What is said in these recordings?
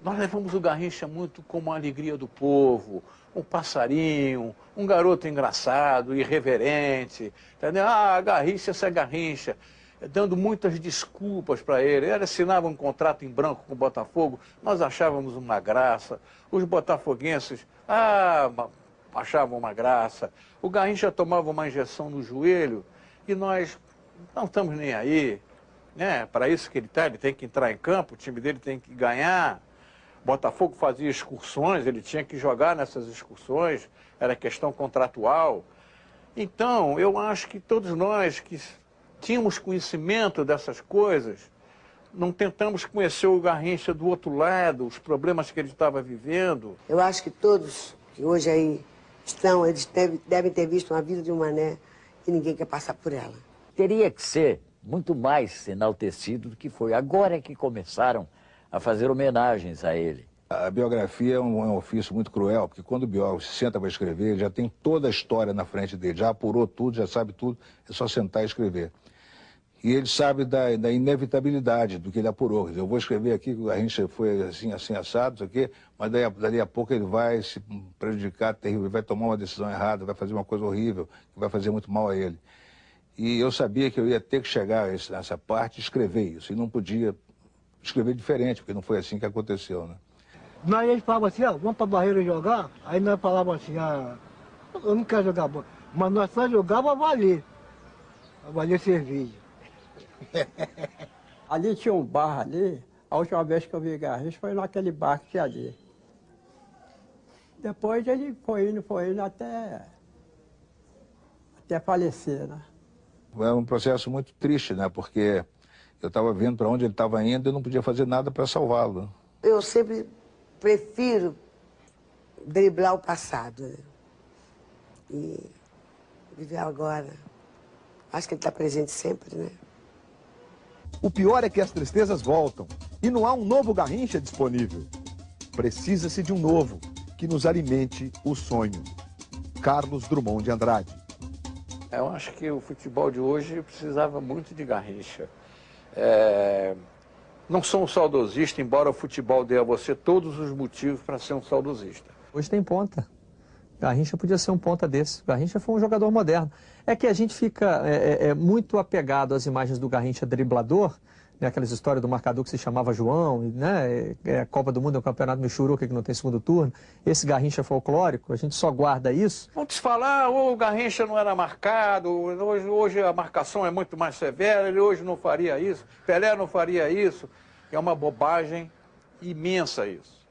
Nós levamos o Garrincha muito como a alegria do povo, um passarinho, um garoto engraçado, irreverente, entendeu? Ah, Garrincha, essa é Garrincha, dando muitas desculpas para ele. Ele assinava um contrato em branco com o Botafogo, nós achávamos uma graça, os botafoguenses, achavam uma graça. O Garrincha tomava uma injeção no joelho e nós não estamos nem aí, né? Para isso que ele está, ele tem que entrar em campo, o time dele tem que ganhar. Botafogo fazia excursões, ele tinha que jogar nessas excursões, era questão contratual. Então, eu acho que todos nós que tínhamos conhecimento dessas coisas, não tentamos conhecer o Garrincha do outro lado, os problemas que ele estava vivendo. Eu acho que todos que hoje aí estão, eles devem ter visto uma vida de um Mané e ninguém quer passar por ela. Teria que ser muito mais enaltecido do que foi. Agora é que começaram a fazer homenagens a ele. A biografia é um ofício muito cruel, porque quando o biógrafo se senta para escrever, ele já tem toda a história na frente dele, já apurou tudo, já sabe tudo, é só sentar e escrever. E ele sabe da inevitabilidade do que ele apurou. Quer dizer, eu vou escrever aqui que o Garrincha foi assim, assim, assado, isso aqui, mas dali a pouco ele vai se prejudicar terrível, ele vai tomar uma decisão errada, vai fazer uma coisa horrível, que vai fazer muito mal a ele. E eu sabia que eu ia ter que chegar nessa parte e escrever isso, e não podia escrever diferente, porque não foi assim que aconteceu, né? Nós eles falavam assim, vamos pra Barreira jogar, aí nós falávamos assim, eu não quero jogar bola, mas nós só jogávamos a valer cerveja. Ali tinha um bar ali, a última vez que eu vi Garrincha foi naquele bar que tinha ali. Depois ele foi indo até falecer, né? Era um processo muito triste, né? Porque eu estava vendo para onde ele estava indo e não podia fazer nada para salvá-lo. Eu sempre prefiro driblar o passado, né? E viver agora. Acho que ele está presente sempre, né? O pior é que as tristezas voltam e não há um novo Garrincha disponível. Precisa-se de um novo que nos alimente o sonho. Carlos Drummond de Andrade. Eu acho que o futebol de hoje precisava muito de Garrincha. Não sou um saudosista, embora o futebol dê a você todos os motivos para ser um saudosista. Hoje tem ponta. Garrincha podia ser um ponta desse. Garrincha foi um jogador moderno. É que a gente fica muito apegado às imagens do Garrincha driblador, né, aquelas histórias do marcador que se chamava João, né, a Copa do Mundo é um campeonato Michuruca que não tem segundo turno. Esse Garrincha folclórico, a gente só guarda isso. Vamos falar, o Garrincha não era marcado, hoje a marcação é muito mais severa, ele hoje não faria isso, Pelé não faria isso. É uma bobagem imensa isso.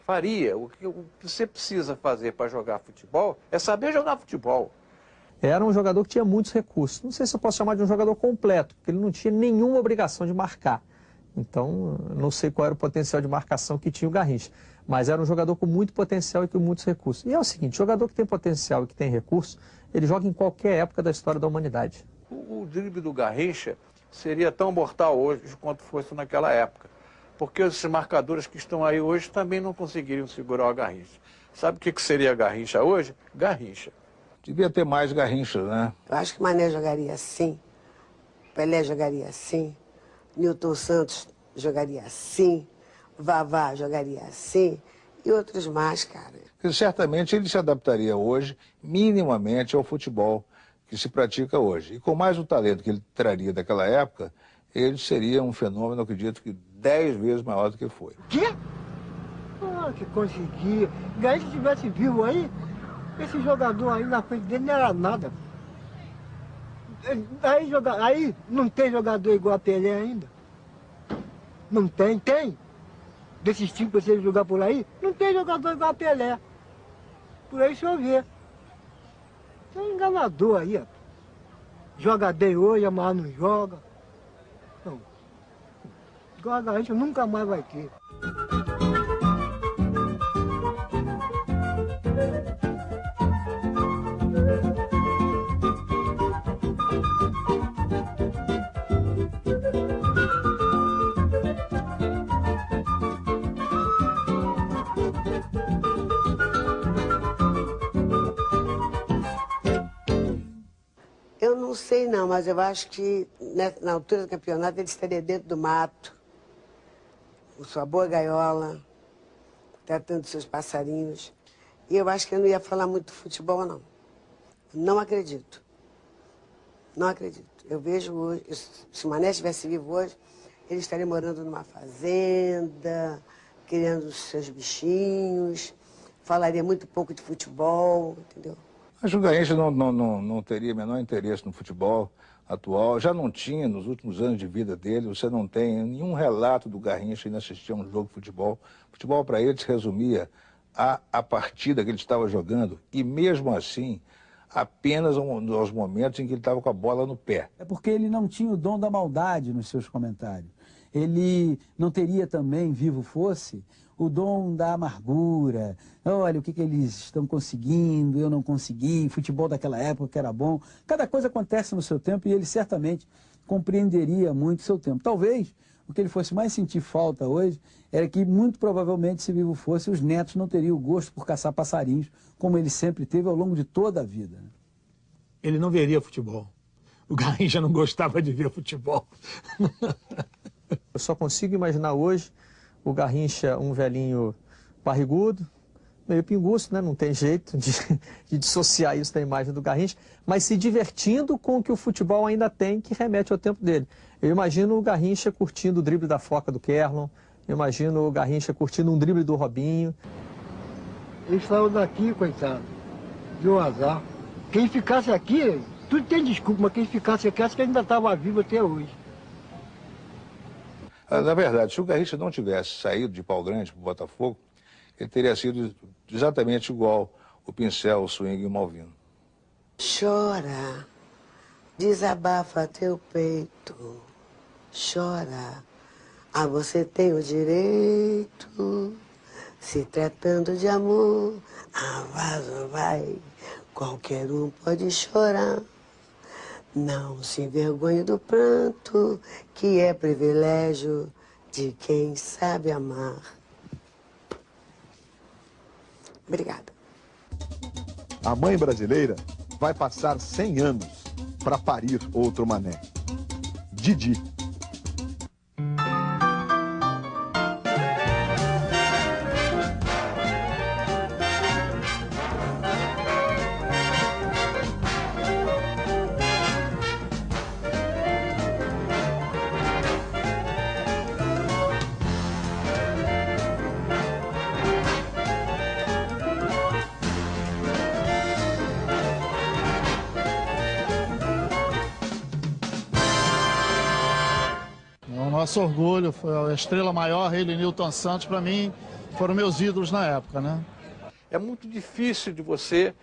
Faria. O que você precisa fazer para jogar futebol é saber jogar futebol. Era um jogador que tinha muitos recursos. Não sei se eu posso chamar de um jogador completo, porque ele não tinha nenhuma obrigação de marcar. Então, não sei qual era o potencial de marcação que tinha o Garrincha. Mas era um jogador com muito potencial e com muitos recursos. E é o seguinte, jogador que tem potencial e que tem recursos, ele joga em qualquer época da história da humanidade. O drible do Garrincha seria tão mortal hoje quanto fosse naquela época. Porque esses marcadores que estão aí hoje também não conseguiriam segurar o Garrincha. Sabe o que seria Garrincha hoje? Garrincha. Devia ter mais Garrincha, né? Eu acho que Mané jogaria assim, Pelé jogaria assim, Nilton Santos jogaria assim, Vavá jogaria assim e outros mais, cara. Porque certamente ele se adaptaria hoje, minimamente, ao futebol que se pratica hoje. E com mais o talento que ele traria daquela época, ele seria um fenômeno, eu acredito, que 10 vezes maior do que foi. Quê? Que conseguia. Garrincha se estivesse vivo aí, esse jogador aí na frente dele não era nada. Aí não tem jogador igual a Pelé ainda. Não tem, tem. Desses times que você jogar por aí, não tem jogador igual a Pelé. Por aí você vê. É um enganador aí, ó. Joga bem hoje, amanhã não joga. Não. Igual a Garrincha nunca mais vai ter. Eu não sei não, mas eu acho que na altura do campeonato ele estaria dentro do mato, com sua boa gaiola, tratando seus passarinhos. E eu acho que eu não ia falar muito de futebol, não. Não acredito. Não acredito. Eu vejo hoje, se o Mané estivesse vivo hoje, ele estaria morando numa fazenda, criando os seus bichinhos, falaria muito pouco de futebol, entendeu? Mas o Garrincha não teria menor interesse no futebol atual, já não tinha nos últimos anos de vida dele, você não tem nenhum relato do Garrincha indo assistir a um jogo de futebol. Futebol para ele se resumia à partida que ele estava jogando e mesmo assim apenas aos momentos em que ele estava com a bola no pé. É porque ele não tinha o dom da maldade nos seus comentários. Ele não teria também, vivo fosse, o dom da amargura. Olha, o que eles estão conseguindo, eu não consegui, futebol daquela época que era bom. Cada coisa acontece no seu tempo e ele certamente compreenderia muito o seu tempo. Talvez o que ele fosse mais sentir falta hoje era que, muito provavelmente, se vivo fosse, os netos não teriam o gosto por caçar passarinhos, como ele sempre teve ao longo de toda a vida. Ele não veria futebol. O Garrincha não gostava de ver futebol. Eu só consigo imaginar hoje o Garrincha, um velhinho barrigudo, meio pinguço, né? Não tem jeito de dissociar isso da imagem do Garrincha, mas se divertindo com o que o futebol ainda tem, que remete ao tempo dele. Eu imagino o Garrincha curtindo o drible da Foca do Kerlon, eu imagino o Garrincha curtindo um drible do Robinho. Ele saiu daqui, coitado, deu azar. Quem ficasse aqui, tudo tem desculpa, mas quem ficasse aqui, acho que ainda estava vivo até hoje. Na verdade, se o Garrincha não tivesse saído de Pau Grande para o Botafogo, ele teria sido exatamente igual o Pincel, o Swing e o Malvino. Chora, desabafa teu peito, chora, você tem o direito, se tratando de amor, vaso vai, qualquer um pode chorar. Não se envergonhe do pranto, que é privilégio de quem sabe amar. Obrigada. A mãe brasileira vai passar 100 anos para parir outro Mané. Didi. Nosso orgulho, foi a estrela maior, ele e Newton Santos, para mim, foram meus ídolos na época, né? É muito difícil de você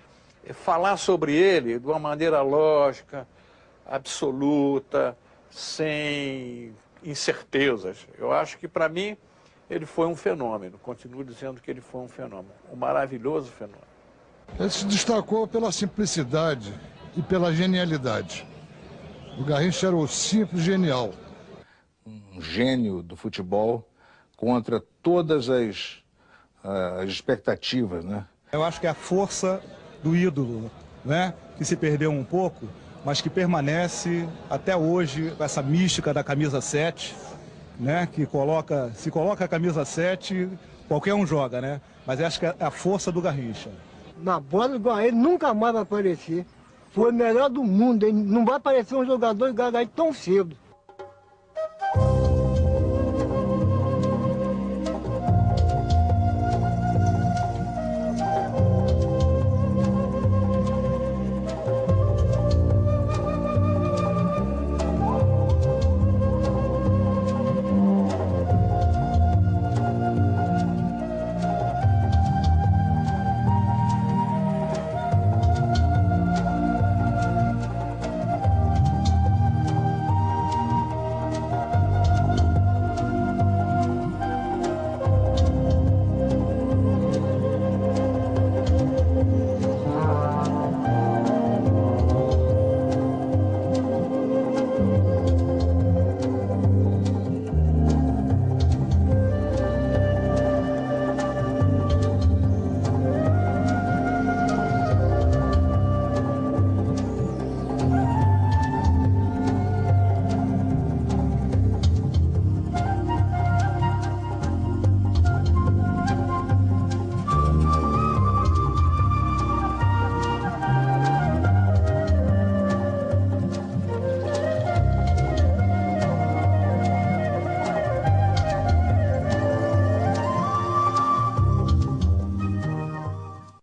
falar sobre ele de uma maneira lógica, absoluta, sem incertezas. Eu acho que, para mim, ele foi um fenômeno. Continuo dizendo que ele foi um fenômeno, um maravilhoso fenômeno. Ele se destacou pela simplicidade e pela genialidade. O Garrincha era o simples genial. Um gênio do futebol contra todas as expectativas, né? Eu acho que é a força do ídolo, né? Que se perdeu um pouco, mas que permanece até hoje, essa mística da camisa 7, né? Que se coloca a camisa 7, qualquer um joga, né? Mas acho que é a força do Garrincha. Na bola igual a ele, nunca mais vai aparecer. Foi o melhor do mundo, ele não vai aparecer um jogador igual a ele tão cedo.